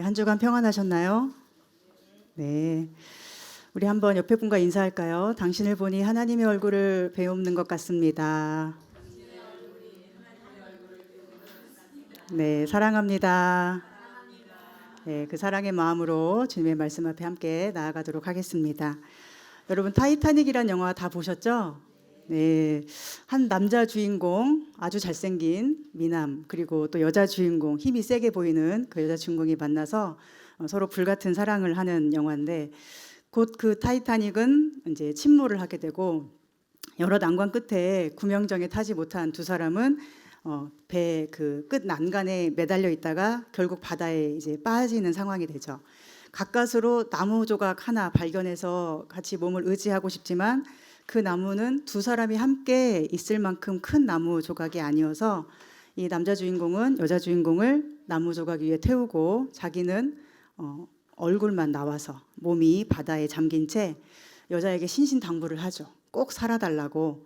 한 주간 평안하셨나요? 네. 우리 한번 옆에 분과 인사할까요? 당신을 보니 하나님의 얼굴을 배우는 것 같습니다. 네, 사랑합니다. 네, 그 사랑의 마음으로 주님의 말씀 앞에 함께 나아가도록 하겠습니다. 여러분, 타이타닉이란 영화 다 보셨죠? 네, 한 남자 주인공, 아주 잘생긴 미남, 그리고 또 여자 주인공, 힘이 세게 보이는 그 여자 주인공이 만나서 서로 불같은 사랑을 하는 영화인데, 곧 그 타이타닉은 이제 침몰을 하게 되고, 여러 난관 끝에 구명정에 타지 못한 두 사람은 배 그 끝 난간에 매달려 있다가 결국 바다에 이제 빠지는 상황이 되죠. 가까스로 나무 조각 하나 발견해서 같이 몸을 의지하고 싶지만 그 나무는 두 사람이 함께 있을 만큼 큰 나무 조각이 아니어서 이 남자 주인공은 여자 주인공을 나무 조각 위에 태우고 자기는 얼굴만 나와서 몸이 바다에 잠긴 채 여자에게 신신당부를 하죠. 꼭 살아달라고,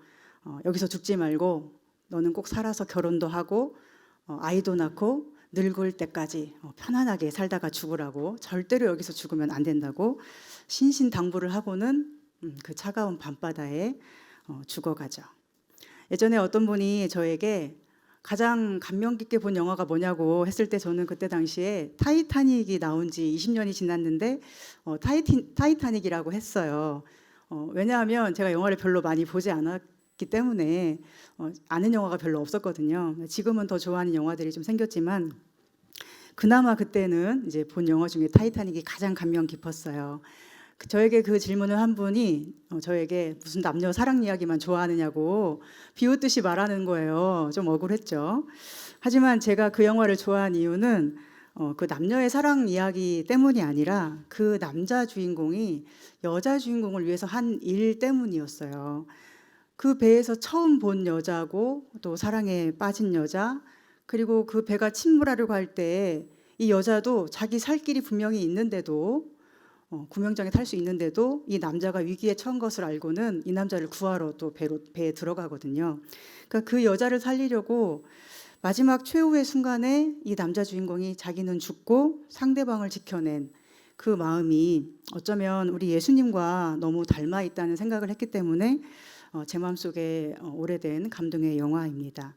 여기서 죽지 말고 너는 꼭 살아서 결혼도 하고 아이도 낳고 늙을 때까지 편안하게 살다가 죽으라고, 절대로 여기서 죽으면 안 된다고 신신당부를 하고는 그 차가운 밤바다에 죽어가죠. 예전에 어떤 분이 저에게 가장 감명 깊게 본 영화가 뭐냐고 했을 때 저는 그때 당시에 타이타닉이 나온 지 20년이 지났는데 타이타닉이라고 했어요. 왜냐하면 제가 영화를 별로 많이 보지 않았기 때문에 아는 영화가 별로 없었거든요. 지금은 더 좋아하는 영화들이 좀 생겼지만 그나마 그때는 이제 본 영화 중에 타이타닉이 가장 감명 깊었어요. 저에게 그 질문을 한 분이 저에게 무슨 남녀 사랑 이야기만 좋아하느냐고 비웃듯이 말하는 거예요. 좀 억울했죠. 하지만 제가 그 영화를 좋아한 이유는 그 남녀의 사랑 이야기 때문이 아니라 그 남자 주인공이 여자 주인공을 위해서 한 일 때문이었어요. 그 배에서 처음 본 여자고 또 사랑에 빠진 여자, 그리고 그 배가 침몰하려고 할 때 이 여자도 자기 살 길이 분명히 있는데도 구명정에 탈 수 있는데도 이 남자가 위기에 처한 것을 알고는 이 남자를 구하러 또 배에 들어가거든요. 그러니까 그 여자를 살리려고 마지막 최후의 순간에 이 남자 주인공이 자기는 죽고 상대방을 지켜낸 그 마음이 어쩌면 우리 예수님과 너무 닮아 있다는 생각을 했기 때문에 제 마음속에 오래된 감동의 영화입니다.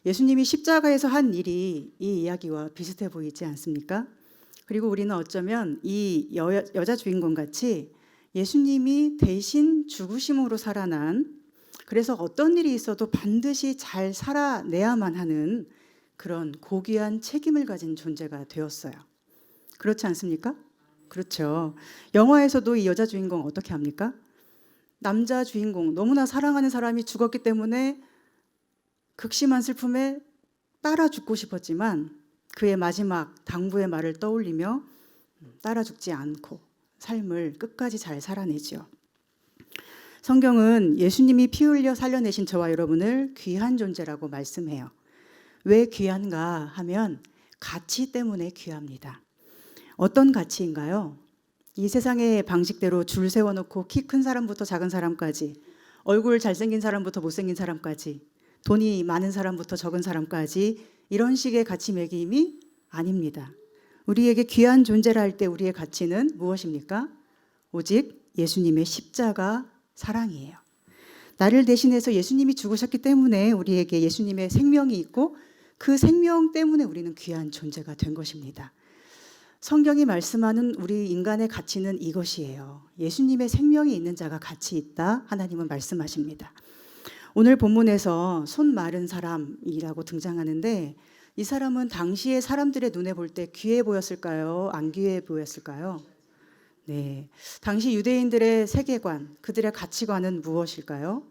예수님이 십자가에서 한 일이 이 이야기와 비슷해 보이지 않습니까? 그리고 우리는 어쩌면 이 여자 주인공 같이 예수님이 대신 죽으심으로 살아난, 그래서 어떤 일이 있어도 반드시 잘 살아내야만 하는 그런 고귀한 책임을 가진 존재가 되었어요. 그렇지 않습니까? 그렇죠. 영화에서도 이 여자 주인공 어떻게 합니까? 남자 주인공, 너무나 사랑하는 사람이 죽었기 때문에 극심한 슬픔에 따라 죽고 싶었지만 그의 마지막 당부의 말을 떠올리며 따라 죽지 않고 삶을 끝까지 잘 살아내죠. 성경은 예수님이 피 흘려 살려내신 저와 여러분을 귀한 존재라고 말씀해요. 왜 귀한가 하면 가치 때문에 귀합니다. 어떤 가치인가요? 이 세상의 방식대로 줄 세워놓고 키 큰 사람부터 작은 사람까지, 얼굴 잘생긴 사람부터 못생긴 사람까지, 돈이 많은 사람부터 적은 사람까지 이런 식의 가치 매김이 아닙니다. 우리에게 귀한 존재라 할 때 우리의 가치는 무엇입니까? 오직 예수님의 십자가 사랑이에요. 나를 대신해서 예수님이 죽으셨기 때문에 우리에게 예수님의 생명이 있고 그 생명 때문에 우리는 귀한 존재가 된 것입니다. 성경이 말씀하는 우리 인간의 가치는 이것이에요. 예수님의 생명이 있는 자가 가치 있다. 하나님은 말씀하십니다. 오늘 본문에서 손 마른 사람이라고 등장하는데 이 사람은 당시의 사람들의 눈에 볼 때 귀해 보였을까요? 안 귀해 보였을까요? 네, 당시 유대인들의 세계관, 그들의 가치관은 무엇일까요?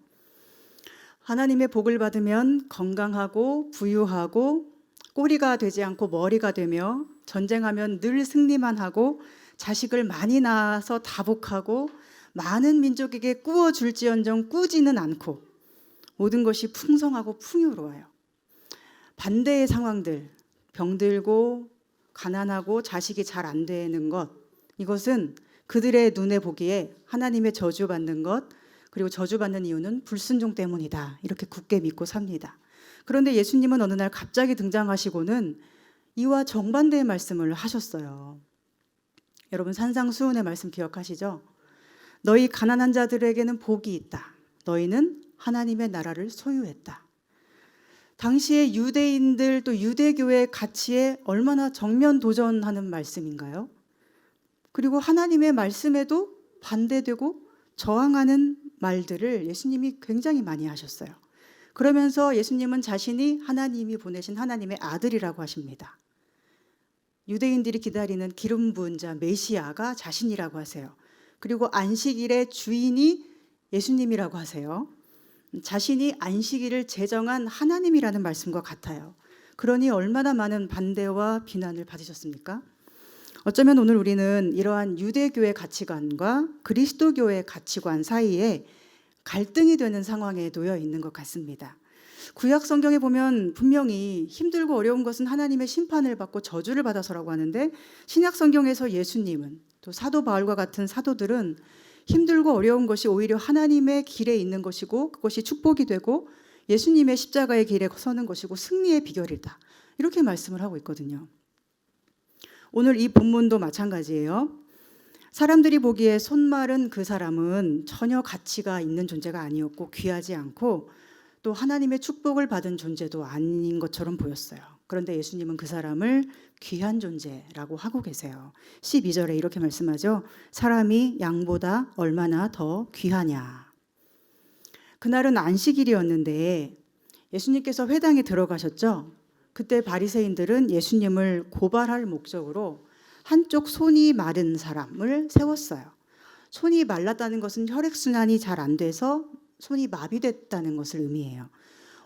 하나님의 복을 받으면 건강하고 부유하고 꼬리가 되지 않고 머리가 되며 전쟁하면 늘 승리만 하고 자식을 많이 낳아서 다복하고 많은 민족에게 꾸어줄지언정 꾸지는 않고 모든 것이 풍성하고 풍요로워요. 반대의 상황들, 병들고 가난하고 자식이 잘 안 되는 것, 이것은 그들의 눈에 보기에 하나님의 저주받는 것, 그리고 저주받는 이유는 불순종 때문이다. 이렇게 굳게 믿고 삽니다. 그런데 예수님은 어느 날 갑자기 등장하시고는 이와 정반대의 말씀을 하셨어요. 여러분 산상수훈의 말씀 기억하시죠? 너희 가난한 자들에게는 복이 있다. 너희는 하나님의 나라를 소유했다. 당시의 유대인들 또 유대교의 가치에 얼마나 정면 도전하는 말씀인가요? 그리고 하나님의 말씀에도 반대되고 저항하는 말들을 예수님이 굉장히 많이 하셨어요. 그러면서 예수님은 자신이 하나님이 보내신 하나님의 아들이라고 하십니다. 유대인들이 기다리는 기름 부은 자 메시아가 자신이라고 하세요. 그리고 안식일의 주인이 예수님이라고 하세요. 자신이 안식일을 제정한 하나님이라는 말씀과 같아요. 그러니 얼마나 많은 반대와 비난을 받으셨습니까? 어쩌면 오늘 우리는 이러한 유대교의 가치관과 그리스도교의 가치관 사이에 갈등이 되는 상황에 놓여 있는 것 같습니다. 구약 성경에 보면 분명히 힘들고 어려운 것은 하나님의 심판을 받고 저주를 받아서라고 하는데, 신약 성경에서 예수님은 또 사도 바울과 같은 사도들은 힘들고 어려운 것이 오히려 하나님의 길에 있는 것이고 그것이 축복이 되고 예수님의 십자가의 길에 서는 것이고 승리의 비결이다, 이렇게 말씀을 하고 있거든요. 오늘 이 본문도 마찬가지예요. 사람들이 보기에 손마른 그 사람은 전혀 가치가 있는 존재가 아니었고 귀하지 않고 또 하나님의 축복을 받은 존재도 아닌 것처럼 보였어요. 그런데 예수님은 그 사람을 귀한 존재라고 하고 계세요. 12절에 이렇게 말씀하죠. 사람이 양보다 얼마나 더 귀하냐. 그날은 안식일이었는데 예수님께서 회당에 들어가셨죠. 그때 바리새인들은 예수님을 고발할 목적으로 한쪽 손이 마른 사람을 세웠어요. 손이 말랐다는 것은 혈액순환이 잘 안 돼서 손이 마비됐다는 것을 의미해요.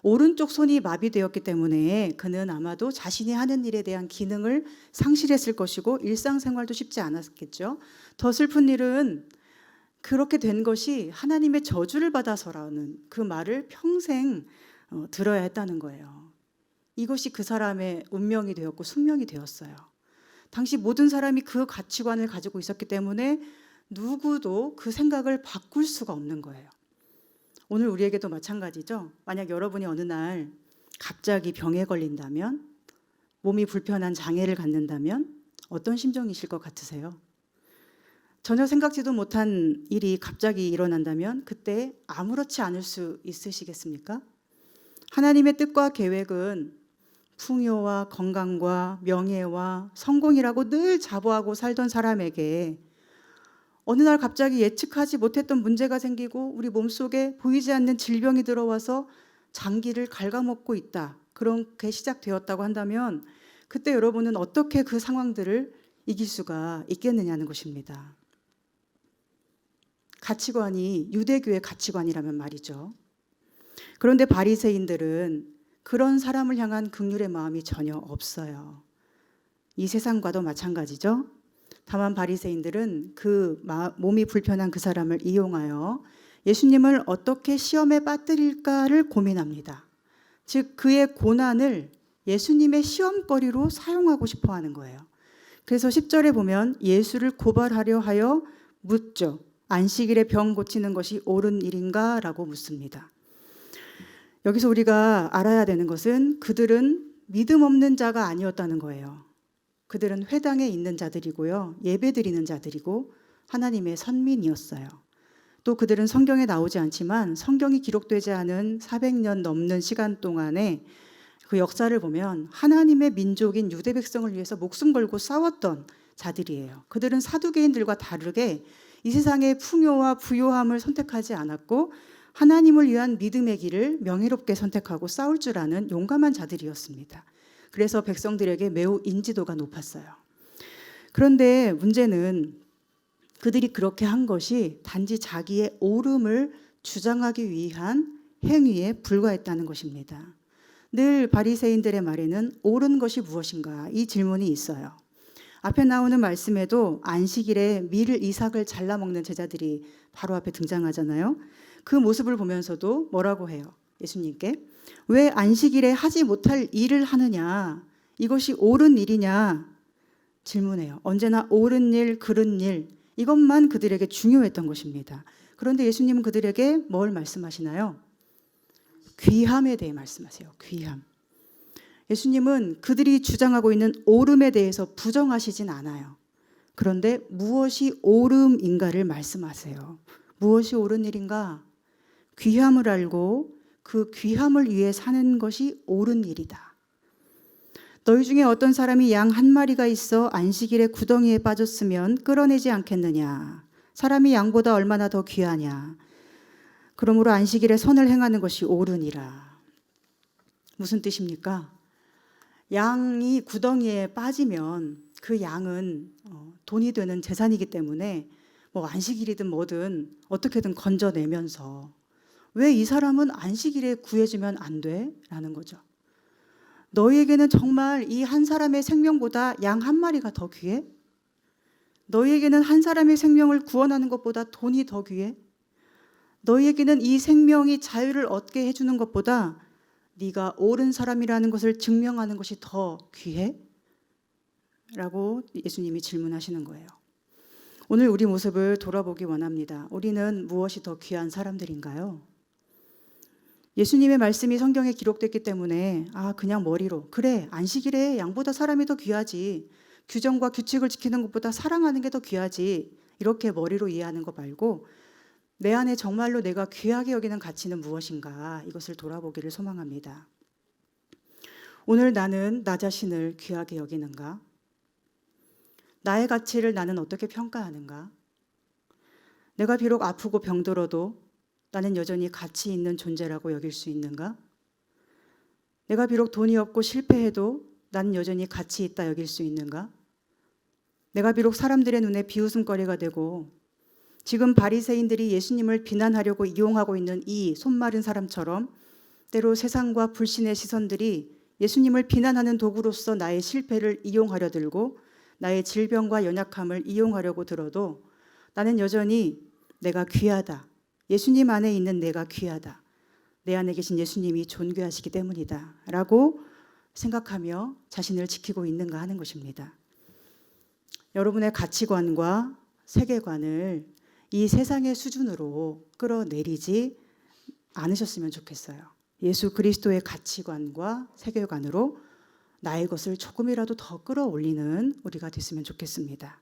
오른쪽 손이 마비되었기 때문에 그는 아마도 자신이 하는 일에 대한 기능을 상실했을 것이고 일상생활도 쉽지 않았겠죠. 더 슬픈 일은 그렇게 된 것이 하나님의 저주를 받아서라는 그 말을 평생 들어야 했다는 거예요. 이것이 그 사람의 운명이 되었고 숙명이 되었어요. 당시 모든 사람이 그 가치관을 가지고 있었기 때문에 누구도 그 생각을 바꿀 수가 없는 거예요. 오늘 우리에게도 마찬가지죠. 만약 여러분이 어느 날 갑자기 병에 걸린다면, 몸이 불편한 장애를 갖는다면 어떤 심정이실 것 같으세요? 전혀 생각지도 못한 일이 갑자기 일어난다면 그때 아무렇지 않을 수 있으시겠습니까? 하나님의 뜻과 계획은 풍요와 건강과 명예와 성공이라고 늘 자부하고 살던 사람에게 어느 날 갑자기 예측하지 못했던 문제가 생기고 우리 몸속에 보이지 않는 질병이 들어와서 장기를 갉아먹고 있다, 그렇게 시작되었다고 한다면 그때 여러분은 어떻게 그 상황들을 이길 수가 있겠느냐는 것입니다. 가치관이 유대교의 가치관이라면 말이죠. 그런데 바리새인들은 그런 사람을 향한 긍휼의 마음이 전혀 없어요. 이 세상과도 마찬가지죠. 다만 바리새인들은 그 몸이 불편한 그 사람을 이용하여 예수님을 어떻게 시험에 빠뜨릴까를 고민합니다. 즉 그의 고난을 예수님의 시험거리로 사용하고 싶어 하는 거예요. 그래서 10절에 보면 예수를 고발하려 하여 묻죠. 안식일에 병 고치는 것이 옳은 일인가? 라고 묻습니다. 여기서 우리가 알아야 되는 것은 그들은 믿음 없는 자가 아니었다는 거예요. 그들은 회당에 있는 자들이고요, 예배드리는 자들이고 하나님의 선민이었어요. 또 그들은 성경에 나오지 않지만 성경이 기록되지 않은 400년 넘는 시간 동안에 그 역사를 보면 하나님의 민족인 유대 백성을 위해서 목숨 걸고 싸웠던 자들이에요. 그들은 사두개인들과 다르게 이 세상의 풍요와 부요함을 선택하지 않았고 하나님을 위한 믿음의 길을 명예롭게 선택하고 싸울 줄 아는 용감한 자들이었습니다. 그래서 백성들에게 매우 인지도가 높았어요. 그런데 문제는 그들이 그렇게 한 것이 단지 자기의 옳음을 주장하기 위한 행위에 불과했다는 것입니다. 늘 바리새인들의 말에는 옳은 것이 무엇인가, 이 질문이 있어요. 앞에 나오는 말씀에도 안식일에 밀 이삭을 잘라 먹는 제자들이 바로 앞에 등장하잖아요. 그 모습을 보면서도 뭐라고 해요? 예수님께 왜 안식일에 하지 못할 일을 하느냐, 이것이 옳은 일이냐 질문해요. 언제나 옳은 일, 그른 일, 이것만 그들에게 중요했던 것입니다. 그런데 예수님은 그들에게 뭘 말씀하시나요? 귀함에 대해 말씀하세요. 귀함. 예수님은 그들이 주장하고 있는 옳음에 대해서 부정하시진 않아요. 그런데 무엇이 옳음인가를 말씀하세요. 무엇이 옳은 일인가? 귀함을 알고 그 귀함을 위해 사는 것이 옳은 일이다. 너희 중에 어떤 사람이 양 한 마리가 있어 안식일에 구덩이에 빠졌으면 끌어내지 않겠느냐? 사람이 양보다 얼마나 더 귀하냐? 그러므로 안식일에 선을 행하는 것이 옳으니라. 무슨 뜻입니까? 양이 구덩이에 빠지면 그 양은 돈이 되는 재산이기 때문에 뭐 안식일이든 뭐든 어떻게든 건져내면서 왜 이 사람은 안식일에 구해주면 안 돼? 라는 거죠. 너희에게는 정말 이 한 사람의 생명보다 양 한 마리가 더 귀해? 너희에게는 한 사람의 생명을 구원하는 것보다 돈이 더 귀해? 너희에게는 이 생명이 자유를 얻게 해주는 것보다 네가 옳은 사람이라는 것을 증명하는 것이 더 귀해? 라고 예수님이 질문하시는 거예요. 오늘 우리 모습을 돌아보기 원합니다. 우리는 무엇이 더 귀한 사람들인가요? 예수님의 말씀이 성경에 기록됐기 때문에 그냥 머리로 그래 안식일에 양보다 사람이 더 귀하지, 규정과 규칙을 지키는 것보다 사랑하는 게 더 귀하지, 이렇게 머리로 이해하는 거 말고 내 안에 정말로 내가 귀하게 여기는 가치는 무엇인가, 이것을 돌아보기를 소망합니다. 오늘 나는 나 자신을 귀하게 여기는가? 나의 가치를 나는 어떻게 평가하는가? 내가 비록 아프고 병들어도 나는 여전히 가치 있는 존재라고 여길 수 있는가? 내가 비록 돈이 없고 실패해도 나는 여전히 가치 있다 여길 수 있는가? 내가 비록 사람들의 눈에 비웃음거리가 되고 지금 바리새인들이 예수님을 비난하려고 이용하고 있는 이 손마른 사람처럼 때로 세상과 불신의 시선들이 예수님을 비난하는 도구로서 나의 실패를 이용하려 들고 나의 질병과 연약함을 이용하려고 들어도 나는 여전히 내가 귀하다. 예수님 안에 있는 내가 귀하다. 내 안에 계신 예수님이 존귀하시기 때문이다. 라고 생각하며 자신을 지키고 있는가 하는 것입니다. 여러분의 가치관과 세계관을 이 세상의 수준으로 끌어내리지 않으셨으면 좋겠어요. 예수 그리스도의 가치관과 세계관으로 나의 것을 조금이라도 더 끌어올리는 우리가 됐으면 좋겠습니다.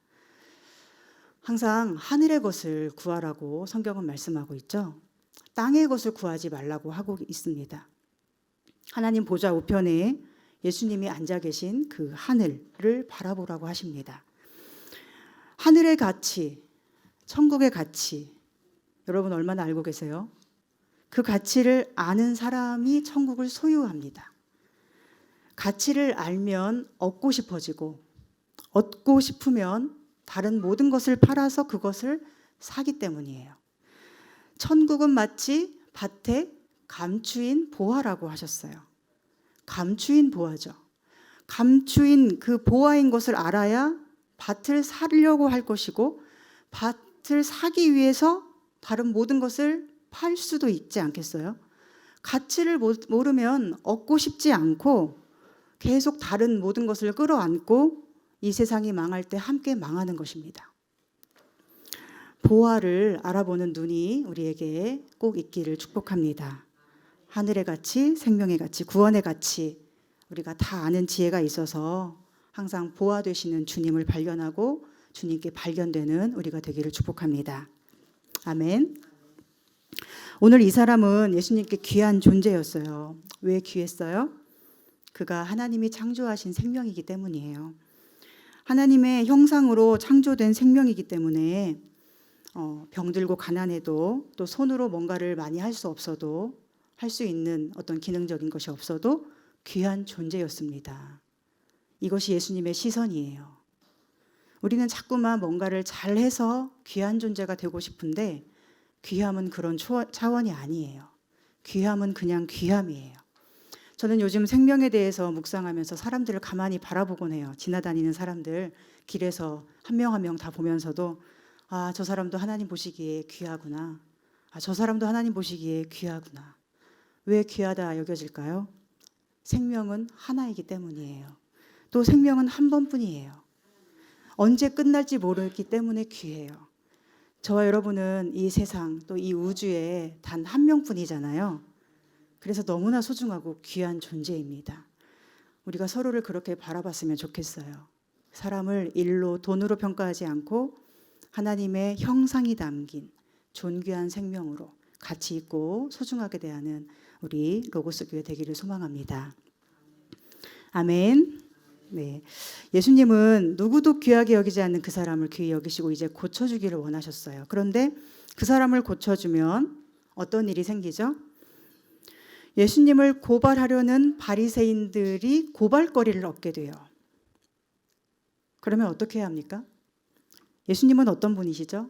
항상 하늘의 것을 구하라고 성경은 말씀하고 있죠. 땅의 것을 구하지 말라고 하고 있습니다. 하나님 보좌 우편에 예수님이 앉아 계신 그 하늘을 바라보라고 하십니다. 하늘의 가치, 천국의 가치, 여러분 얼마나 알고 계세요? 그 가치를 아는 사람이 천국을 소유합니다. 가치를 알면 얻고 싶어지고, 얻고 싶으면 다른 모든 것을 팔아서 그것을 사기 때문이에요. 천국은 마치 밭에 감추인 보화라고 하셨어요. 감추인 보화죠. 감추인 그 보화인 것을 알아야 밭을 사려고 할 것이고, 밭을 사기 위해서 다른 모든 것을 팔 수도 있지 않겠어요? 가치를 모르면 얻고 싶지 않고 계속 다른 모든 것을 끌어안고 이 세상이 망할 때 함께 망하는 것입니다. 보화를 알아보는 눈이 우리에게 꼭 있기를 축복합니다. 하늘의 가치, 생명의 가치, 구원의 가치, 우리가 다 아는 지혜가 있어서 항상 보화 되시는 주님을 발견하고 주님께 발견되는 우리가 되기를 축복합니다. 아멘. 오늘 이 사람은 예수님께 귀한 존재였어요. 왜 귀했어요? 그가 하나님이 창조하신 생명이기 때문이에요. 하나님의 형상으로 창조된 생명이기 때문에 병들고 가난해도 또 손으로 뭔가를 많이 할 수 없어도 할 수 있는 어떤 기능적인 것이 없어도 귀한 존재였습니다. 이것이 예수님의 시선이에요. 우리는 자꾸만 뭔가를 잘해서 귀한 존재가 되고 싶은데 귀함은 그런 차원이 아니에요. 귀함은 그냥 귀함이에요. 저는 요즘 생명에 대해서 묵상하면서 사람들을 가만히 바라보곤 해요. 지나다니는 사람들 길에서 한 명 한 명 다 보면서도 저 사람도 하나님 보시기에 귀하구나. 저 사람도 하나님 보시기에 귀하구나. 왜 귀하다 여겨질까요? 생명은 하나이기 때문이에요. 또 생명은 한 번뿐이에요. 언제 끝날지 모르기 때문에 귀해요. 저와 여러분은 이 세상 또 이 우주에 단 한 명뿐이잖아요. 그래서 너무나 소중하고 귀한 존재입니다. 우리가 서로를 그렇게 바라봤으면 좋겠어요. 사람을 일로 돈으로 평가하지 않고 하나님의 형상이 담긴 존귀한 생명으로 가치 있고 소중하게 대하는 우리 로고스 교회 되기를 소망합니다. 아멘. 네, 예수님은 누구도 귀하게 여기지 않는 그 사람을 귀히 여기시고 이제 고쳐주기를 원하셨어요. 그런데 그 사람을 고쳐주면 어떤 일이 생기죠? 예수님을 고발하려는 바리새인들이 고발거리를 얻게 돼요. 그러면 어떻게 해야 합니까? 예수님은 어떤 분이시죠?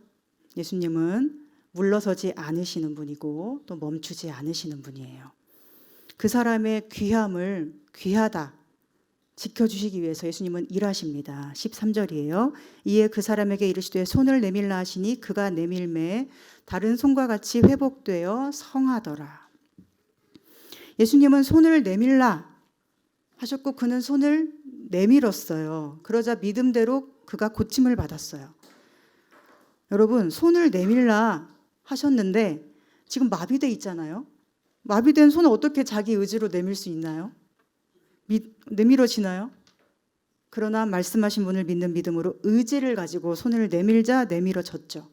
예수님은 물러서지 않으시는 분이고 또 멈추지 않으시는 분이에요. 그 사람의 귀함을 귀하다 지켜주시기 위해서 예수님은 일하십니다. 13절이에요. 이에 그 사람에게 이르시되 손을 내밀라 하시니 그가 내밀매 다른 손과 같이 회복되어 성하더라. 예수님은 손을 내밀라 하셨고 그는 손을 내밀었어요. 그러자 믿음대로 그가 고침을 받았어요. 여러분, 손을 내밀라 하셨는데 지금 마비돼 있잖아요. 마비된 손을 어떻게 자기 의지로 내밀 수 있나요? 내밀어지나요? 그러나 말씀하신 분을 믿는 믿음으로 의지를 가지고 손을 내밀자 내밀어졌죠.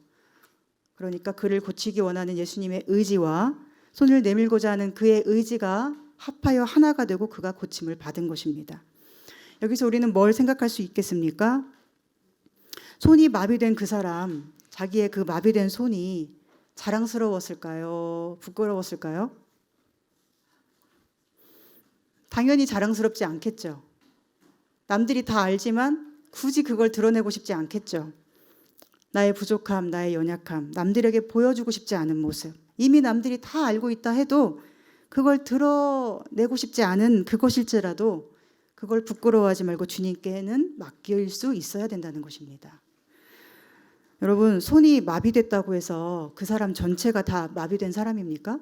그러니까 그를 고치기 원하는 예수님의 의지와 손을 내밀고자 하는 그의 의지가 합하여 하나가 되고 그가 고침을 받은 것입니다. 여기서 우리는 뭘 생각할 수 있겠습니까? 손이 마비된 그 사람, 자기의 그 마비된 손이 자랑스러웠을까요? 부끄러웠을까요? 당연히 자랑스럽지 않겠죠. 남들이 다 알지만 굳이 그걸 드러내고 싶지 않겠죠. 나의 부족함, 나의 연약함, 남들에게 보여주고 싶지 않은 모습. 이미 남들이 다 알고 있다 해도 그걸 드러내고 싶지 않은 그것일지라도 그걸 부끄러워하지 말고 주님께는 맡길 수 있어야 된다는 것입니다. 여러분, 손이 마비됐다고 해서 그 사람 전체가 다 마비된 사람입니까?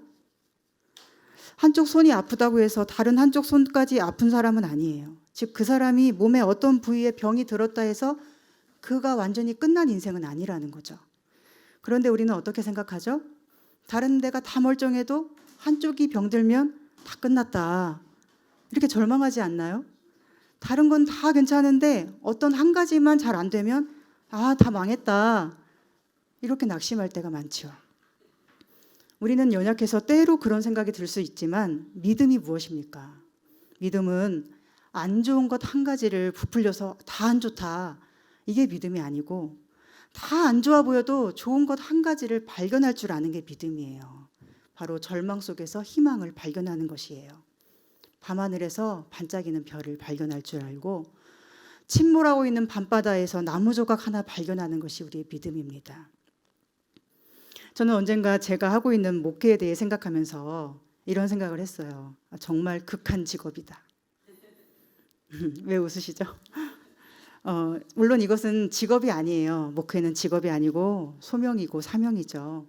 한쪽 손이 아프다고 해서 다른 한쪽 손까지 아픈 사람은 아니에요. 즉 그 사람이 몸에 어떤 부위에 병이 들었다 해서 그가 완전히 끝난 인생은 아니라는 거죠. 그런데 우리는 어떻게 생각하죠? 다른 데가 다 멀쩡해도 한쪽이 병들면 다 끝났다. 이렇게 절망하지 않나요? 다른 건 다 괜찮은데 어떤 한 가지만 잘 안 되면 다 망했다. 이렇게 낙심할 때가 많죠. 우리는 연약해서 때로 그런 생각이 들 수 있지만 믿음이 무엇입니까? 믿음은 안 좋은 것 한 가지를 부풀려서 다 안 좋다. 이게 믿음이 아니고 다 안 좋아 보여도 좋은 것 한 가지를 발견할 줄 아는 게 믿음이에요. 바로 절망 속에서 희망을 발견하는 것이에요. 밤하늘에서 반짝이는 별을 발견할 줄 알고 침몰하고 있는 밤바다에서 나무 조각 하나 발견하는 것이 우리의 믿음입니다. 저는 언젠가 제가 하고 있는 목회에 대해 생각하면서 이런 생각을 했어요. 정말 극한 직업이다. 왜 웃으시죠? 물론 이것은 직업이 아니에요. 목회는 직업이 아니고 소명이고 사명이죠.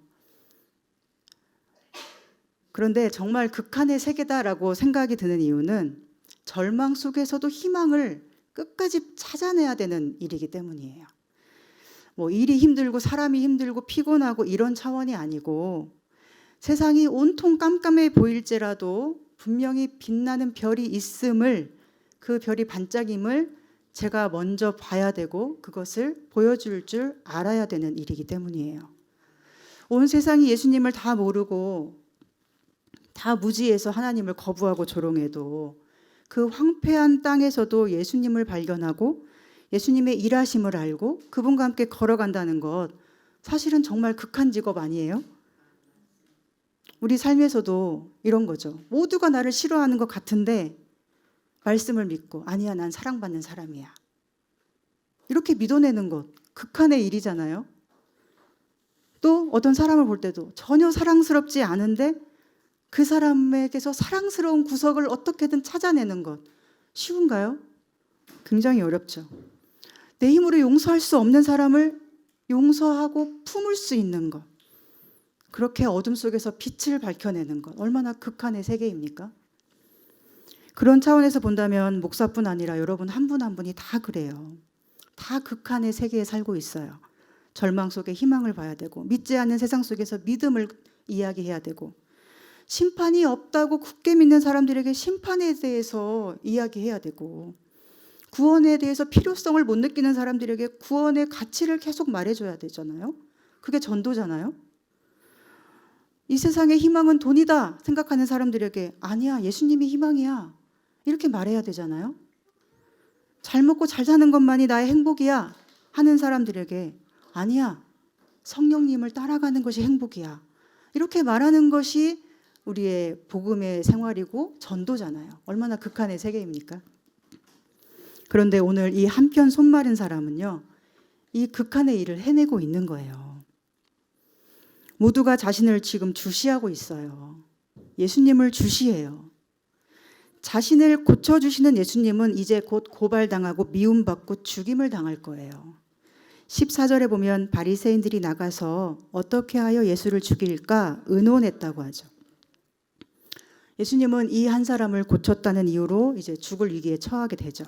그런데 정말 극한의 세계다라고 생각이 드는 이유는 절망 속에서도 희망을 끝까지 찾아내야 되는 일이기 때문이에요. 일이 힘들고 사람이 힘들고 피곤하고 이런 차원이 아니고 세상이 온통 깜깜해 보일지라도 분명히 빛나는 별이 있음을, 그 별이 반짝임을 제가 먼저 봐야 되고 그것을 보여줄 줄 알아야 되는 일이기 때문이에요. 온 세상이 예수님을 다 모르고 다 무지해서 하나님을 거부하고 조롱해도 그 황폐한 땅에서도 예수님을 발견하고 예수님의 일하심을 알고 그분과 함께 걸어간다는 것, 사실은 정말 극한 직업 아니에요? 우리 삶에서도 이런 거죠. 모두가 나를 싫어하는 것 같은데 말씀을 믿고 아니야, 난 사랑받는 사람이야. 이렇게 믿어내는 것, 극한의 일이잖아요. 또 어떤 사람을 볼 때도 전혀 사랑스럽지 않은데 그 사람에게서 사랑스러운 구석을 어떻게든 찾아내는 것, 쉬운가요? 굉장히 어렵죠. 내 힘으로 용서할 수 없는 사람을 용서하고 품을 수 있는 것, 그렇게 어둠 속에서 빛을 밝혀내는 것, 얼마나 극한의 세계입니까? 그런 차원에서 본다면 목사뿐 아니라 여러분 한 분 한 분이 다 그래요. 다 극한의 세계에 살고 있어요. 절망 속에 희망을 봐야 되고 믿지 않는 세상 속에서 믿음을 이야기해야 되고 심판이 없다고 굳게 믿는 사람들에게 심판에 대해서 이야기해야 되고, 구원에 대해서 필요성을 못 느끼는 사람들에게 구원의 가치를 계속 말해줘야 되잖아요. 그게 전도잖아요. 이 세상의 희망은 돈이다 생각하는 사람들에게 아니야, 예수님이 희망이야, 이렇게 말해야 되잖아요. 잘 먹고 잘 사는 것만이 나의 행복이야 하는 사람들에게 아니야, 성령님을 따라가는 것이 행복이야, 이렇게 말하는 것이 우리의 복음의 생활이고 전도잖아요. 얼마나 극한의 세계입니까? 그런데 오늘 이 한편 손 마른 사람은요, 이 극한의 일을 해내고 있는 거예요. 모두가 자신을 지금 주시하고 있어요. 예수님을 주시해요. 자신을 고쳐주시는 예수님은 이제 곧 고발당하고 미움받고 죽임을 당할 거예요. 14절에 보면 바리새인들이 나가서 어떻게 하여 예수를 죽일까 의논했다고 하죠. 예수님은 이 한 사람을 고쳤다는 이유로 이제 죽을 위기에 처하게 되죠.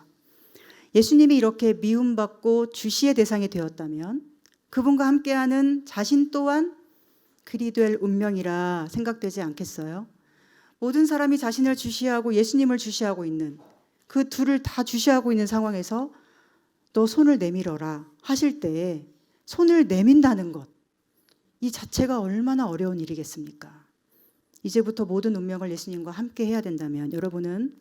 예수님이 이렇게 미움받고 주시의 대상이 되었다면 그분과 함께하는 자신 또한 그리 될 운명이라 생각되지 않겠어요? 모든 사람이 자신을 주시하고 예수님을 주시하고 있는, 그 둘을 다 주시하고 있는 상황에서 너 손을 내밀어라 하실 때에 손을 내민다는 것, 이 자체가 얼마나 어려운 일이겠습니까? 이제부터 모든 운명을 예수님과 함께 해야 된다면 여러분은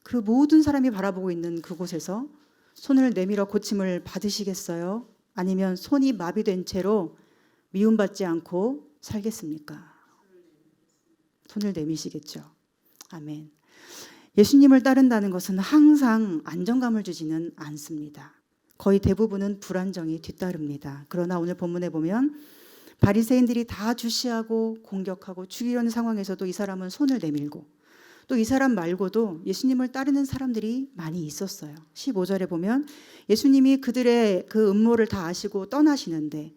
그 모든 사람이 바라보고 있는 그곳에서 손을 내밀어 고침을 받으시겠어요? 아니면 손이 마비된 채로 미움받지 않고 살겠습니까? 손을 내미시겠죠. 아멘. 예수님을 따른다는 것은 항상 안정감을 주지는 않습니다. 거의 대부분은 불안정이 뒤따릅니다. 그러나 오늘 본문에 보면 바리새인들이 다 주시하고 공격하고 죽이려는 상황에서도 이 사람은 손을 내밀고, 또 이 사람 말고도 예수님을 따르는 사람들이 많이 있었어요. 15절에 보면 예수님이 그들의 그 음모를 다 아시고 떠나시는데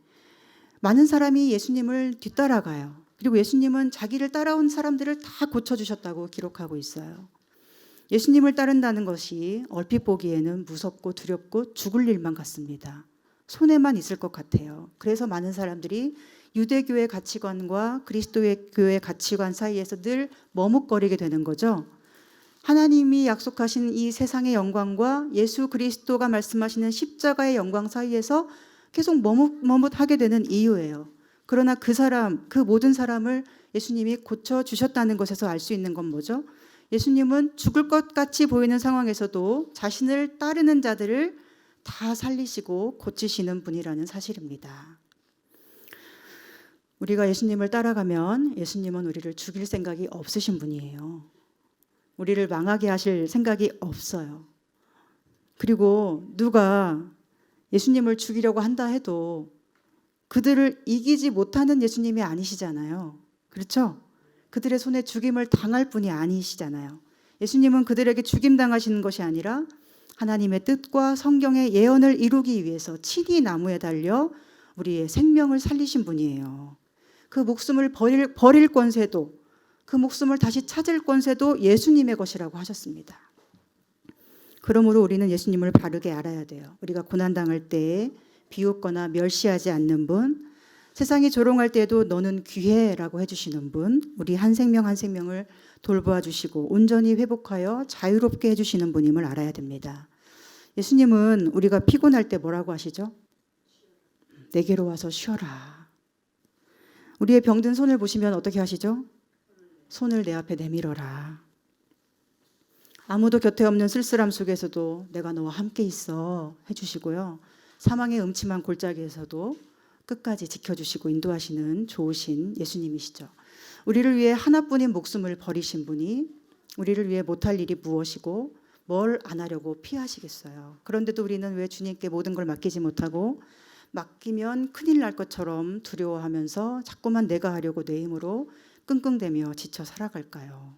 많은 사람이 예수님을 뒤따라가요. 그리고 예수님은 자기를 따라온 사람들을 다 고쳐주셨다고 기록하고 있어요. 예수님을 따른다는 것이 얼핏 보기에는 무섭고 두렵고 죽을 일만 같습니다. 손해만 있을 것 같아요. 그래서 많은 사람들이 유대교의 가치관과 그리스도의 교회의 가치관 사이에서 늘 머뭇거리게 되는 거죠. 하나님이 약속하신 이 세상의 영광과 예수 그리스도가 말씀하시는 십자가의 영광 사이에서 계속 머뭇하게 되는 이유예요. 그러나 그 모든 사람을 예수님이 고쳐주셨다는 것에서 알 수 있는 건 뭐죠? 예수님은 죽을 것 같이 보이는 상황에서도 자신을 따르는 자들을 다 살리시고 고치시는 분이라는 사실입니다. 우리가 예수님을 따라가면 예수님은 우리를 죽일 생각이 없으신 분이에요. 우리를 망하게 하실 생각이 없어요. 그리고 누가 예수님을 죽이려고 한다 해도 그들을 이기지 못하는 예수님이 아니시잖아요. 그렇죠? 그들의 손에 죽임을 당할 분이 아니시잖아요. 예수님은 그들에게 죽임당하시는 것이 아니라 하나님의 뜻과 성경의 예언을 이루기 위해서 친히 나무에 달려 우리의 생명을 살리신 분이에요. 그 목숨을 버릴 권세도, 그 목숨을 다시 찾을 권세도 예수님의 것이라고 하셨습니다. 그러므로 우리는 예수님을 바르게 알아야 돼요. 우리가 고난당할 때에 비웃거나 멸시하지 않는 분, 세상이 조롱할 때에도 너는 귀해라고 해주시는 분, 우리 한 생명 한 생명을 돌보아 주시고 온전히 회복하여 자유롭게 해주시는 분임을 알아야 됩니다. 예수님은 우리가 피곤할 때 뭐라고 하시죠? 내게로 와서 쉬어라. 우리의 병든 손을 보시면 어떻게 하시죠? 손을 내 앞에 내밀어라. 아무도 곁에 없는 쓸쓸함 속에서도 내가 너와 함께 있어 해주시고요. 사망의 음침한 골짜기에서도 끝까지 지켜주시고 인도하시는 좋으신 예수님이시죠. 우리를 위해 하나뿐인 목숨을 버리신 분이 우리를 위해 못할 일이 무엇이고 뭘 안 하려고 피하시겠어요. 그런데도 우리는 왜 주님께 모든 걸 맡기지 못하고 맡기면 큰일 날 것처럼 두려워하면서 자꾸만 내가 하려고 내 힘으로 끙끙대며 지쳐 살아갈까요?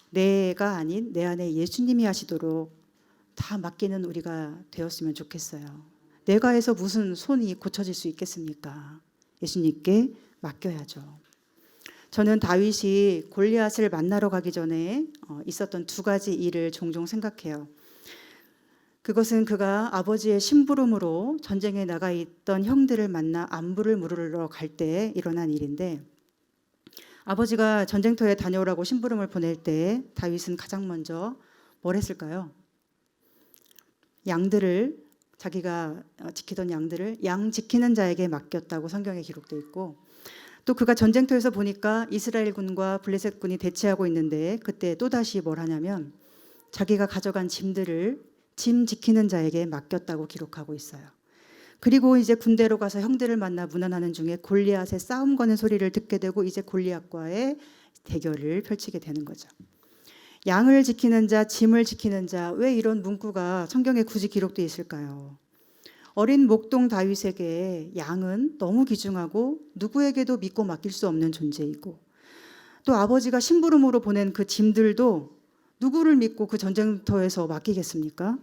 내가 아닌 내 안에 예수님이 하시도록 다 맡기는 우리가 되었으면 좋겠어요. 내가 해서 무슨 손이 고쳐질 수 있겠습니까? 예수님께 맡겨야죠. 저는 다윗이 골리앗을 만나러 가기 전에 있었던 두 가지 일을 종종 생각해요. 그것은 그가 아버지의 심부름으로 전쟁에 나가 있던 형들을 만나 안부를 물으러 갈 때 일어난 일인데, 아버지가 전쟁터에 다녀오라고 심부름을 보낼 때 다윗은 가장 먼저 뭘 했을까요? 양들을, 자기가 지키던 양들을 양 지키는 자에게 맡겼다고 성경에 기록되어 있고, 또 그가 전쟁터에서 보니까 이스라엘 군과 블레셋 군이 대치하고 있는데 그때 또다시 뭘 하냐면 자기가 가져간 짐들을 짐 지키는 자에게 맡겼다고 기록하고 있어요. 그리고 이제 군대로 가서 형들을 만나 문안하는 중에 골리앗의 싸움 거는 소리를 듣게 되고 이제 골리앗과의 대결을 펼치게 되는 거죠. 양을 지키는 자, 짐을 지키는 자, 왜 이런 문구가 성경에 굳이 기록되어 있을까요? 어린 목동 다윗에게 양은 너무 귀중하고 누구에게도 믿고 맡길 수 없는 존재이고, 또 아버지가 심부름으로 보낸 그 짐들도 누구를 믿고 그 전쟁터에서 맡기겠습니까?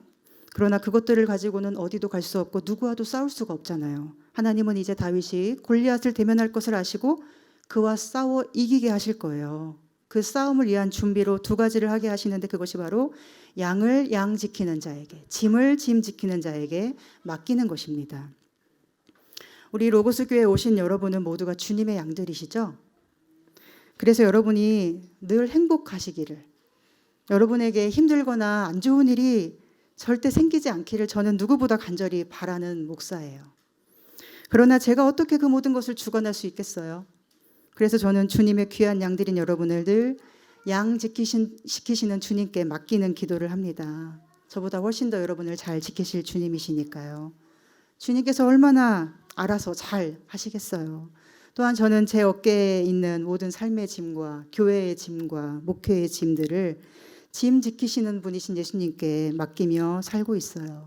그러나 그것들을 가지고는 어디도 갈 수 없고 누구와도 싸울 수가 없잖아요. 하나님은 이제 다윗이 골리앗을 대면할 것을 아시고 그와 싸워 이기게 하실 거예요. 그 싸움을 위한 준비로 두 가지를 하게 하시는데 그것이 바로 양을 양 지키는 자에게, 짐을 짐 지키는 자에게 맡기는 것입니다. 우리 로고스 교회에 오신 여러분은 모두가 주님의 양들이시죠? 그래서 여러분이 늘 행복하시기를, 여러분에게 힘들거나 안 좋은 일이 절대 생기지 않기를 저는 누구보다 간절히 바라는 목사예요. 그러나 제가 어떻게 그 모든 것을 주관할 수 있겠어요? 그래서 저는 주님의 귀한 양들인 여러분을 늘 양 지키시는 주님께 맡기는 기도를 합니다. 저보다 훨씬 더 여러분을 잘 지키실 주님이시니까요. 주님께서 얼마나 알아서 잘 하시겠어요. 또한 저는 제 어깨에 있는 모든 삶의 짐과 교회의 짐과 목회의 짐들을 짐 지키시는 분이신 예수님께 맡기며 살고 있어요.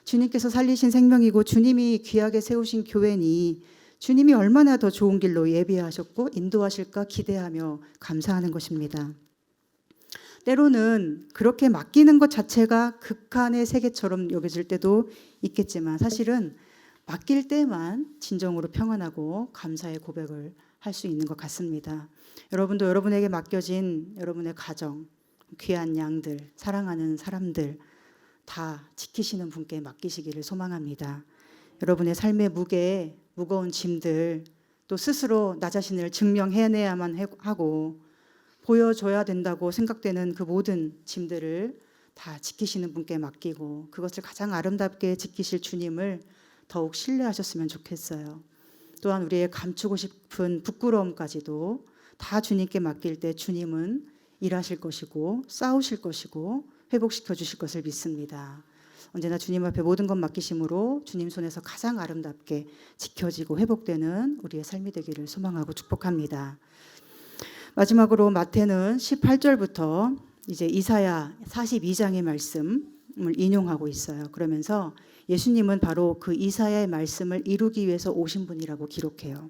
주님께서 살리신 생명이고 주님이 귀하게 세우신 교회니 주님이 얼마나 더 좋은 길로 예비하셨고 인도하실까 기대하며 감사하는 것입니다. 때로는 그렇게 맡기는 것 자체가 극한의 세계처럼 여겨질 때도 있겠지만 사실은 맡길 때만 진정으로 평안하고 감사의 고백을 할 수 있는 것 같습니다. 여러분도 여러분에게 맡겨진 여러분의 가정, 귀한 양들, 사랑하는 사람들 다 지키시는 분께 맡기시기를 소망합니다. 여러분의 삶의 무게, 무거운 짐들, 또 스스로 나 자신을 증명해내야만 하고 보여줘야 된다고 생각되는 그 모든 짐들을 다 지키시는 분께 맡기고 그것을 가장 아름답게 지키실 주님을 더욱 신뢰하셨으면 좋겠어요. 또한 우리의 감추고 싶은 부끄러움까지도 다 주님께 맡길 때 주님은 일하실 것이고 싸우실 것이고 회복시켜 주실 것을 믿습니다. 언제나 주님 앞에 모든 것 맡기심으로 주님 손에서 가장 아름답게 지켜지고 회복되는 우리의 삶이 되기를 소망하고 축복합니다. 마지막으로 마태는 18절부터 이제 이사야 42장의 말씀을 인용하고 있어요. 그러면서 예수님은 바로 그 이사야의 말씀을 이루기 위해서 오신 분이라고 기록해요.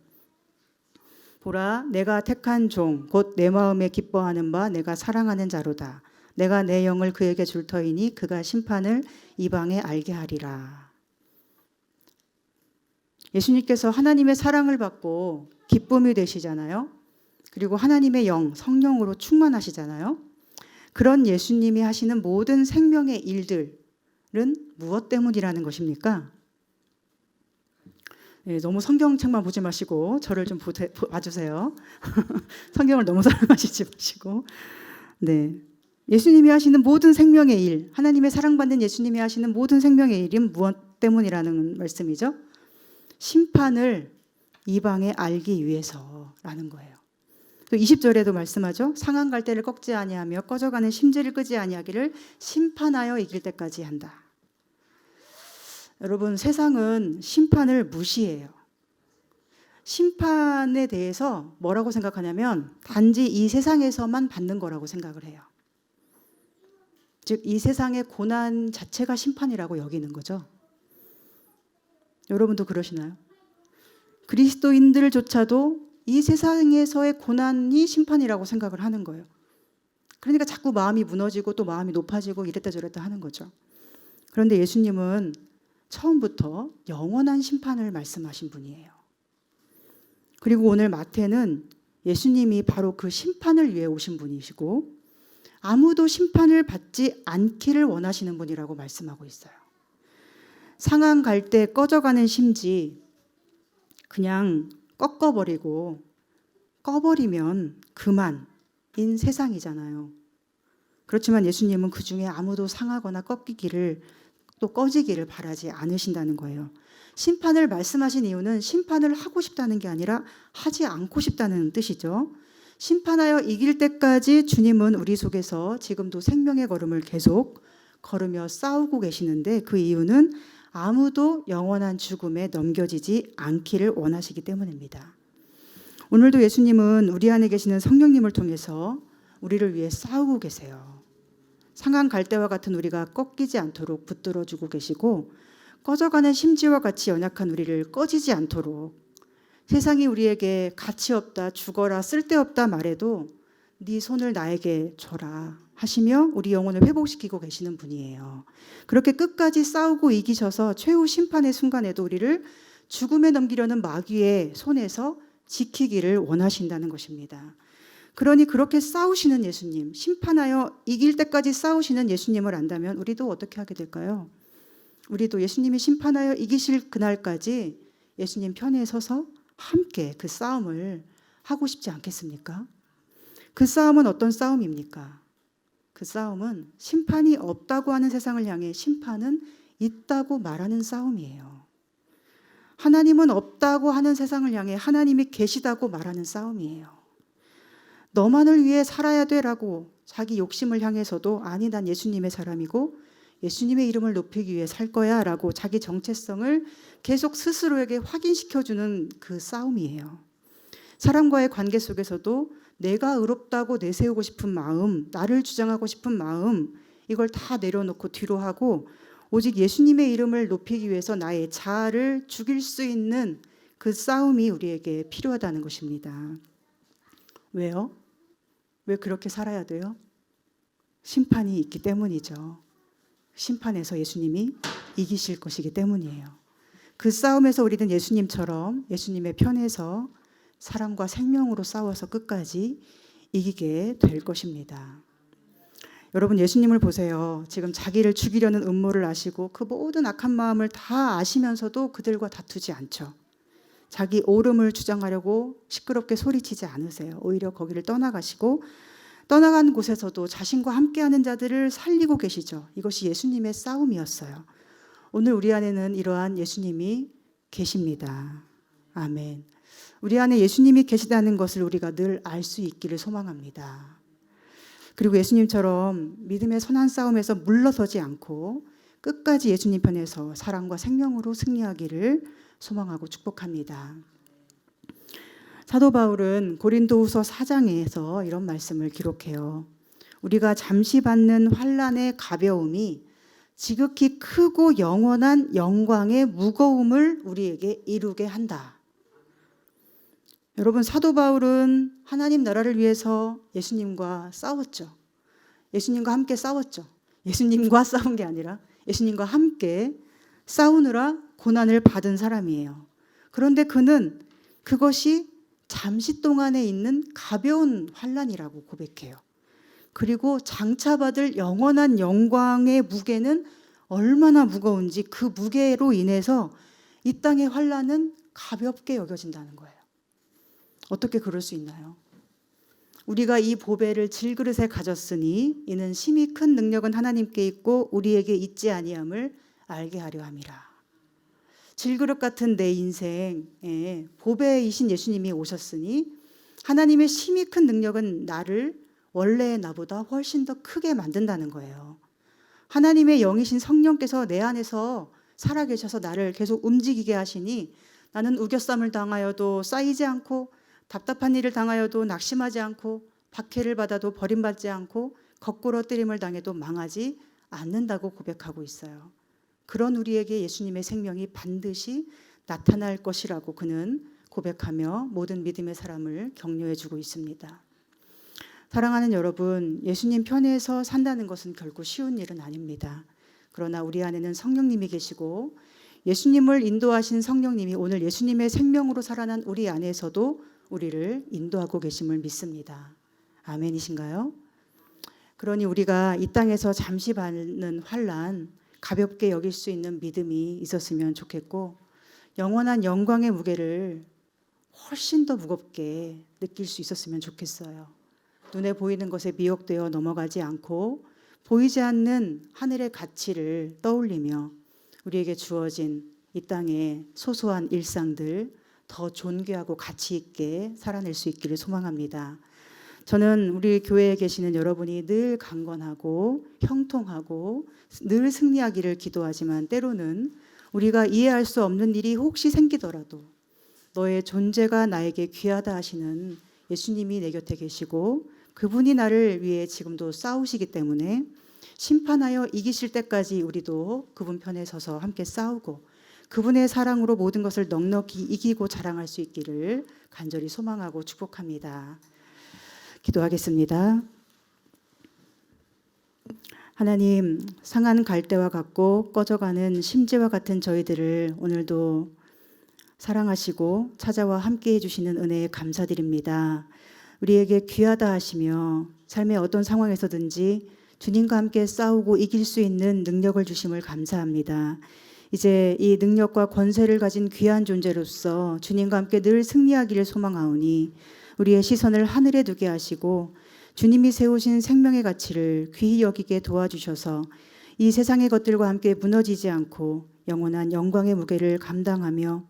보라, 내가 택한 종, 곧 내 마음에 기뻐하는 바 내가 사랑하는 자로다. 내가 내 영을 그에게 줄 터이니 그가 심판을 이방에 알게 하리라. 예수님께서 하나님의 사랑을 받고 기쁨이 되시잖아요. 그리고 하나님의 영, 성령으로 충만하시잖아요. 그런 예수님이 하시는 모든 생명의 일들은 무엇 때문이라는 것입니까? 네, 너무 성경책만 보지 마시고 저를 좀 봐주세요. 성경을 너무 사랑하시지 마시고. 네. 예수님이 하시는 모든 생명의 일, 하나님의 사랑받는 예수님이 하시는 모든 생명의 일은 무엇 때문이라는 말씀이죠? 심판을 이방에 알기 위해서라는 거예요. 또 20절에도 말씀하죠. 상한 갈대를 꺾지 아니하며 꺼져가는 심지를 끄지 아니하기를 심판하여 이길 때까지 한다. 여러분, 세상은 심판을 무시해요. 심판에 대해서 뭐라고 생각하냐면 단지 이 세상에서만 받는 거라고 생각을 해요. 즉 이 세상의 고난 자체가 심판이라고 여기는 거죠. 여러분도 그러시나요? 그리스도인들조차도 이 세상에서의 고난이 심판이라고 생각을 하는 거예요. 그러니까 자꾸 마음이 무너지고 또 마음이 높아지고 이랬다 저랬다 하는 거죠. 그런데 예수님은 처음부터 영원한 심판을 말씀하신 분이에요. 그리고 오늘 마태는 예수님이 바로 그 심판을 위해 오신 분이시고 아무도 심판을 받지 않기를 원하시는 분이라고 말씀하고 있어요. 상한 갈대 꺼져가는 심지 그냥 꺾어버리고 꺼버리면 그만인 세상이잖아요. 그렇지만 예수님은 그 중에 아무도 상하거나 꺾이기를 또 꺼지기를 바라지 않으신다는 거예요. 심판을 말씀하신 이유는 심판을 하고 싶다는 게 아니라 하지 않고 싶다는 뜻이죠. 심판하여 이길 때까지 주님은 우리 속에서 지금도 생명의 걸음을 계속 걸으며 싸우고 계시는데 그 이유는 아무도 영원한 죽음에 넘겨지지 않기를 원하시기 때문입니다. 오늘도 예수님은 우리 안에 계시는 성령님을 통해서 우리를 위해 싸우고 계세요. 상한 갈대와 같은 우리가 꺾이지 않도록 붙들어주고 계시고 꺼져가는 심지와 같이 연약한 우리를 꺼지지 않도록 세상이 우리에게 가치 없다, 죽어라, 쓸데없다 말해도 네 손을 나에게 줘라 하시며 우리 영혼을 회복시키고 계시는 분이에요. 그렇게 끝까지 싸우고 이기셔서 최후 심판의 순간에도 우리를 죽음에 넘기려는 마귀의 손에서 지키기를 원하신다는 것입니다. 그러니 그렇게 싸우시는 예수님, 심판하여 이길 때까지 싸우시는 예수님을 안다면 우리도 어떻게 하게 될까요? 우리도 예수님이 심판하여 이기실 그날까지 예수님 편에 서서 함께 그 싸움을 하고 싶지 않겠습니까? 그 싸움은 어떤 싸움입니까? 그 싸움은 심판이 없다고 하는 세상을 향해 심판은 있다고 말하는 싸움이에요. 하나님은 없다고 하는 세상을 향해 하나님이 계시다고 말하는 싸움이에요. 너만을 위해 살아야 돼라고 자기 욕심을 향해서도 아니 난 예수님의 사람이고 예수님의 이름을 높이기 위해 살 거야 라고 자기 정체성을 계속 스스로에게 확인시켜주는 그 싸움이에요. 사람과의 관계 속에서도 내가 의롭다고 내세우고 싶은 마음, 나를 주장하고 싶은 마음 이걸 다 내려놓고 뒤로 하고 오직 예수님의 이름을 높이기 위해서 나의 자아를 죽일 수 있는 그 싸움이 우리에게 필요하다는 것입니다. 왜요? 왜 그렇게 살아야 돼요? 심판이 있기 때문이죠. 심판에서 예수님이 이기실 것이기 때문이에요. 그 싸움에서 우리는 예수님처럼 예수님의 편에서 사랑과 생명으로 싸워서 끝까지 이기게 될 것입니다. 여러분 예수님을 보세요. 지금 자기를 죽이려는 음모를 아시고 그 모든 악한 마음을 다 아시면서도 그들과 다투지 않죠. 자기 옳음을 주장하려고 시끄럽게 소리치지 않으세요. 오히려 거기를 떠나가시고 떠나간 곳에서도 자신과 함께하는 자들을 살리고 계시죠. 이것이 예수님의 싸움이었어요. 오늘 우리 안에는 이러한 예수님이 계십니다. 아멘. 우리 안에 예수님이 계시다는 것을 우리가 늘 알 수 있기를 소망합니다. 그리고 예수님처럼 믿음의 선한 싸움에서 물러서지 않고 끝까지 예수님 편에서 사랑과 생명으로 승리하기를 소망하고 축복합니다. 사도 바울은 고린도후서 4장에서 이런 말씀을 기록해요. 우리가 잠시 받는 환난의 가벼움이 지극히 크고 영원한 영광의 무거움을 우리에게 이루게 한다. 여러분 사도 바울은 하나님 나라를 위해서 예수님과 싸웠죠. 예수님과 함께 싸웠죠. 예수님과 싸운 게 아니라 예수님과 함께 싸우느라 고난을 받은 사람이에요. 그런데 그는 그것이 잠시 동안에 있는 가벼운 환난이라고 고백해요. 그리고 장차 받을 영원한 영광의 무게는 얼마나 무거운지 그 무게로 인해서 이 땅의 환난은 가볍게 여겨진다는 거예요. 어떻게 그럴 수 있나요? 우리가 이 보배를 질그릇에 가졌으니 이는 심히 큰 능력은 하나님께 있고 우리에게 있지 아니함을 알게 하려 함이라. 질그릇 같은 내 인생에 보배이신 예수님이 오셨으니 하나님의 심히 큰 능력은 나를 원래의 나보다 훨씬 더 크게 만든다는 거예요. 하나님의 영이신 성령께서 내 안에서 살아계셔서 나를 계속 움직이게 하시니 나는 우겨쌈을 당하여도 쌓이지 않고 답답한 일을 당하여도 낙심하지 않고 박해를 받아도 버림받지 않고 거꾸로 뜨림을 당해도 망하지 않는다고 고백하고 있어요. 그런 우리에게 예수님의 생명이 반드시 나타날 것이라고 그는 고백하며 모든 믿음의 사람을 격려해주고 있습니다. 사랑하는 여러분, 예수님 편에서 산다는 것은 결코 쉬운 일은 아닙니다. 그러나 우리 안에는 성령님이 계시고 예수님을 인도하신 성령님이 오늘 예수님의 생명으로 살아난 우리 안에서도 우리를 인도하고 계심을 믿습니다. 아멘이신가요? 그러니 우리가 이 땅에서 잠시 받는 환난 가볍게 여길 수 있는 믿음이 있었으면 좋겠고 영원한 영광의 무게를 훨씬 더 무겁게 느낄 수 있었으면 좋겠어요. 눈에 보이는 것에 미혹되어 넘어가지 않고 보이지 않는 하늘의 가치를 떠올리며 우리에게 주어진 이 땅의 소소한 일상들 더 존귀하고 가치 있게 살아낼 수 있기를 소망합니다. 저는 우리 교회에 계시는 여러분이 늘 강건하고 형통하고 늘 승리하기를 기도하지만 때로는 우리가 이해할 수 없는 일이 혹시 생기더라도 너의 존재가 나에게 귀하다 하시는 예수님이 내 곁에 계시고 그분이 나를 위해 지금도 싸우시기 때문에 심판하여 이기실 때까지 우리도 그분 편에 서서 함께 싸우고 그분의 사랑으로 모든 것을 넉넉히 이기고 자랑할 수 있기를 간절히 소망하고 축복합니다. 기도하겠습니다. 하나님, 상한 갈대와 같고 꺼져가는 심지와 같은 저희들을 오늘도 사랑하시고 찾아와 함께해 주시는 은혜에 감사드립니다. 우리에게 귀하다 하시며 삶의 어떤 상황에서든지 주님과 함께 싸우고 이길 수 있는 능력을 주심을 감사합니다. 이제 이 능력과 권세를 가진 귀한 존재로서 주님과 함께 늘 승리하기를 소망하오니 우리의 시선을 하늘에 두게 하시고 주님이 세우신 생명의 가치를 귀히 여기게 도와주셔서 이 세상의 것들과 함께 무너지지 않고 영원한 영광의 무게를 감당하며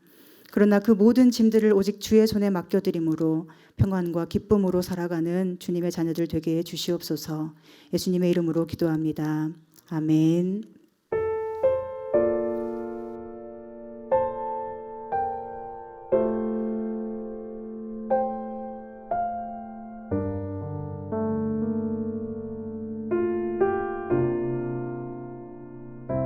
그러나 그 모든 짐들을 오직 주의 손에 맡겨드림으로 평안과 기쁨으로 살아가는 주님의 자녀들 되게 해 주시옵소서. 예수님의 이름으로 기도합니다. 아멘.